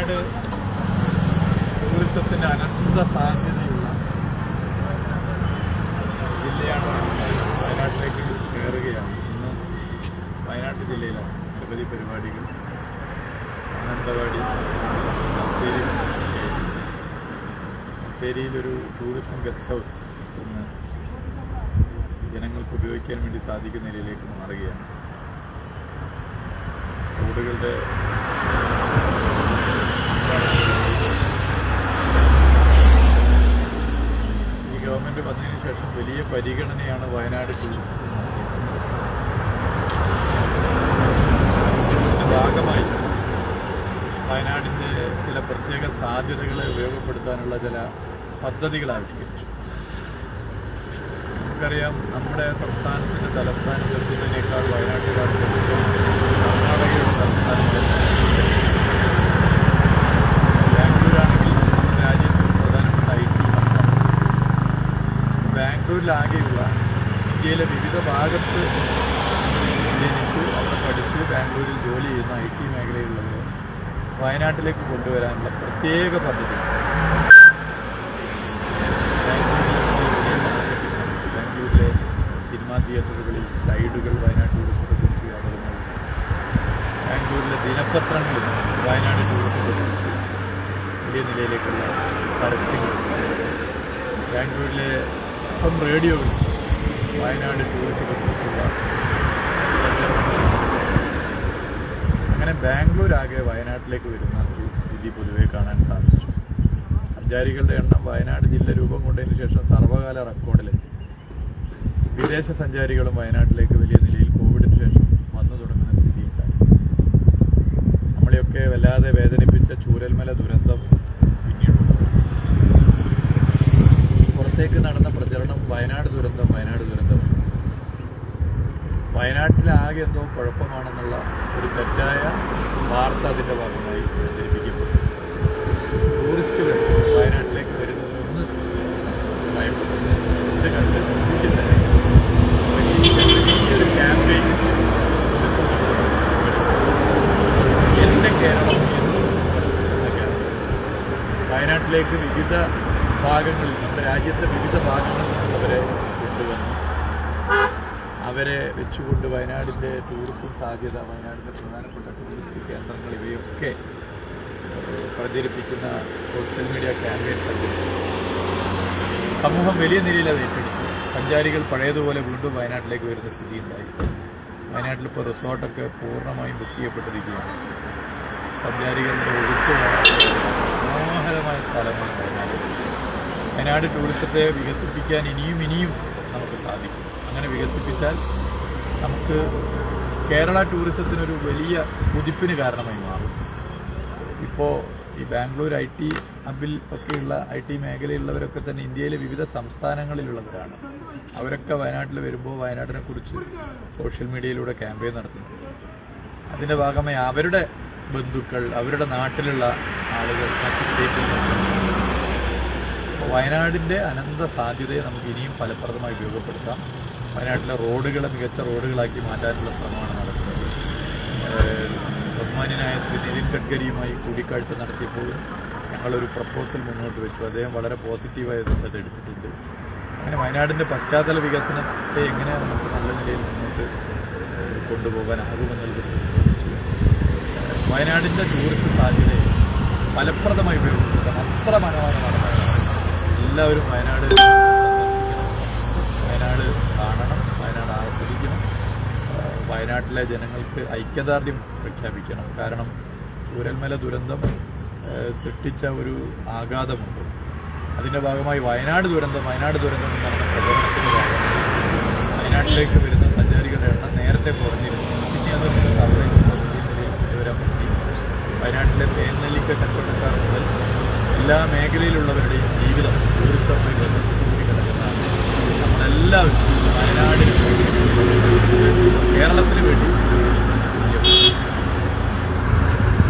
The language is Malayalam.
വയനാട് ടൂറിസത്തിന് അനന്ത സാധ്യതയുള്ള ജില്ലയാണ്. വയനാട്ടിലേക്ക് കയറുകയാണ്. ഇന്ന് വയനാട് ജില്ലയിലാണ് നിരവധി പരിപാടികൾ. മാനന്തവാടി, ബത്തേരിയിലൊരു ടൂറിസം ഗസ്റ്റ് ഹൗസ് ഇന്ന് ജനങ്ങൾക്ക് ഉപയോഗിക്കാൻ വേണ്ടി സാധിക്കുന്ന നിലയിലേക്ക് മാറുകയാണ്. റോഡുകളുടെ ഈ ഗവൺമെൻറ് വന്നതിന് ശേഷം വലിയ പരിഗണനയാണ് വയനാട് ടൂറിസം ഭാഗമായി വയനാടിൻ്റെ ചില പ്രത്യേക സാധ്യതകളെ ഉപയോഗപ്പെടുത്താനുള്ള ചില പദ്ധതികൾ ആവിഷ്കരിച്ചു. നമുക്കറിയാം, നമ്മുടെ സംസ്ഥാനത്തിൻ്റെ തലസ്ഥാനം എത്തുന്നതിനേക്കാൾ വയനാട്ടുകാർ കർണാടകയുടെ തലസ്ഥാനത്ത് ബാംഗ്ലൂരാണെങ്കിൽ രാജ്യത്ത് പ്രധാനപ്പെട്ട IT ബാംഗ്ലൂരിലാകെയുള്ള ഇന്ത്യയിലെ വിവിധ ഭാഗത്ത് ജനിച്ച് അവിടെ പഠിച്ച് ബാംഗ്ലൂരിൽ ജോലി ചെയ്യുന്ന IT മേഖലയിലുള്ളവർ വയനാട്ടിലേക്ക് കൊണ്ടുവരാനുള്ള പ്രത്യേക പദ്ധതി ബാംഗ്ലൂരിലെ സിനിമാ തിയേറ്ററുകളിൽ സ്ലൈഡുകൾ വയനാട് ടൂറിസത്തെക്കുറിച്ച് യാതൊരുമായി, ബാംഗ്ലൂരിലെ ദിനപത്രങ്ങളിൽ വയനാട് ടൂറിസത്തെക്കുറിച്ച് വലിയ നിലയിലേക്കുള്ള പരസ്യങ്ങൾ, ബാംഗ്ലൂരിലെ FM റേഡിയോകൾ വയനാട് ടൂറിസത്തെക്കുറിച്ചുള്ള അങ്ങനെ ബാംഗ്ലൂരാകെ വയനാട്ടിലേക്ക് വരുന്ന ഒരു സ്ഥിതി പൊതുവെ കാണാൻ സാധിച്ചു. സഞ്ചാരികളുടെ എണ്ണം വയനാട് ജില്ല രൂപം കൊണ്ടതിന് ശേഷം സർവ്വകാല റെക്കോർഡിലെത്തി. വിദേശ സഞ്ചാരികളും വയനാട്ടിലേക്ക് വലിയ നിലയിൽ കോവിഡിന് ശേഷം വന്നു തുടങ്ങുന്ന സ്ഥിതിയുണ്ടായി. നമ്മളെയൊക്കെ വല്ലാതെ വേദനിപ്പിച്ച ചൂരൽമല ദുരന്തം പിന്നീടുണ്ട്. പുറത്തേക്ക് നടന്ന പ്രചരണം വയനാട് ദുരന്തം, വയനാട് ദുരന്തം. വയനാട്ടിലാകെ എന്തോ കുഴപ്പമാണെന്നുള്ള ഒരു തെറ്റായ വാർത്ത അതിൻ്റെ ഭാഗമായി പ്രചരിപ്പിക്കപ്പെട്ടു. ടൂറിസ്റ്റുകൾ വയനാട്ടിലേക്ക് വരുന്നതിനൊന്ന് ഭയപ്പെട്ടു. ഇത് കണ്ട് വലിയൊരു ക്യാമ്പയിൻ എൻ്റെ കേരളം എന്ന കേരളം വയനാട്ടിലേക്ക് വിവിധ ഭാഗങ്ങളിൽ, നമ്മുടെ രാജ്യത്തെ വിവിധ ഭാഗങ്ങളിൽ നിന്നുള്ളവരെ കൊണ്ടുവന്നു അവരെ വെച്ചുകൊണ്ട് വയനാടിൻ്റെ ടൂറിസം സാധ്യത, വയനാടിൻ്റെ പ്രധാനപ്പെട്ട ടൂറിസ്റ്റ് കേന്ദ്രങ്ങൾ ഇവയൊക്കെ പ്രചരിപ്പിക്കുന്ന സോഷ്യൽ മീഡിയ ക്യാമ്പയിൻ സമൂഹം വലിയ നിലയിൽ അത് ഏറ്റെടുത്തു. സഞ്ചാരികൾ പഴയതുപോലെ വീണ്ടും വയനാട്ടിലേക്ക് വരുന്ന സ്ഥിതി ഉണ്ടായി. വയനാട്ടിലിപ്പോൾ റിസോർട്ടൊക്കെ പൂർണ്ണമായും ബുക്ക് ചെയ്യപ്പെട്ടിരിക്കുകയാണ്. സഞ്ചാരികളുടെ ഒഴുക്ക് മനോഹരമായ സ്ഥലമാണ് വയനാട്. വയനാട് ടൂറിസത്തെ വികസിപ്പിക്കാൻ ഇനിയും നമുക്ക് സാധിക്കും. അങ്ങനെ വികസിപ്പിച്ചാൽ നമുക്ക് കേരള ടൂറിസത്തിനൊരു വലിയ കുതിപ്പിന് കാരണമായി മാറും. ഇപ്പോൾ ഈ ബാംഗ്ലൂർ IT ഹബിൽ ഒക്കെയുള്ള IT മേഖലയിലുള്ളവരൊക്കെ തന്നെ ഇന്ത്യയിലെ വിവിധ സംസ്ഥാനങ്ങളിലുള്ളവരാണ്. അവരൊക്കെ വയനാട്ടിൽ വരുമ്പോൾ വയനാടിനെക്കുറിച്ച് സോഷ്യൽ മീഡിയയിലൂടെ ക്യാമ്പയിൻ നടത്തുന്നു. അതിൻ്റെ ഭാഗമായി അവരുടെ ബന്ധുക്കൾ, അവരുടെ നാട്ടിലുള്ള ആളുകൾ മറ്റ് സ്റ്റേറ്റിൽ വയനാടിൻ്റെ അനന്ത സാധ്യതയെ നമുക്ക് ഇനിയും ഫലപ്രദമായി ഉപയോഗപ്പെടുത്താം. വയനാട്ടിലെ റോഡുകളെ മികച്ച റോഡുകളാക്കി മാറ്റാനുള്ള ശ്രമമാണ് നടക്കുന്നത്. ബഹുമാന്യനായ ശ്രീ നിതിൻ ഗഡ്കരിയുമായി കൂടിക്കാഴ്ച നടത്തിയപ്പോൾ ഞങ്ങളൊരു പ്രപ്പോസൽ മുന്നോട്ട് വെച്ചു. അദ്ദേഹം വളരെ പോസിറ്റീവായി അത് എടുത്തിട്ടുണ്ട്. അങ്ങനെ വയനാടിൻ്റെ പശ്ചാത്തല വികസനത്തെ എങ്ങനെ നമുക്ക് നല്ല നിലയിൽ മുന്നോട്ട് കൊണ്ടുപോകാനാകുമെന്നുള്ളത് വയനാടിൻ്റെ ടൂറിസ്റ്റ് സാധ്യതയെ ഫലപ്രദമായി ഉപയോഗപ്പെടുത്താൻ അത്ര മനോഹരമാണ്. എല്ലാവരും വയനാട് സന്ദർശിക്കണം, വയനാട് കാണണം, വയനാട് ആസ്വദിക്കണം. വയനാട്ടിലെ ജനങ്ങൾക്ക് ഐക്യദാർഢ്യം പ്രഖ്യാപിക്കണം. കാരണം ചൂരൽമല ദുരന്തം സൃഷ്ടിച്ച ഒരു ആഘാതമുണ്ട്. അതിൻ്റെ ഭാഗമായി വയനാട് ദുരന്തം എന്ന് പറഞ്ഞ പ്രചരണത്തിൻ്റെ ഭാഗമായി വയനാട്ടിലേക്ക് വരുന്ന സഞ്ചാരികളുടെ എണ്ണം നേരത്തെ കുറഞ്ഞിരുന്നു. പിന്നെ അത് വിവരപ്പെടുത്തി വയനാട്ടിലെ തേൻനെല്ലിക്ക കച്ചവടക്കാർ മുതൽ എല്ലാ മേഖലയിലുള്ളവരുടെയും ജീവിതം ടൂറിസവുമായി ബന്ധപ്പെട്ടുകൂടി കിടക്കുന്നതാണ്. നമ്മളെല്ലാവരും വയനാടിന് വേണ്ടി, കേരളത്തിന് വേണ്ടി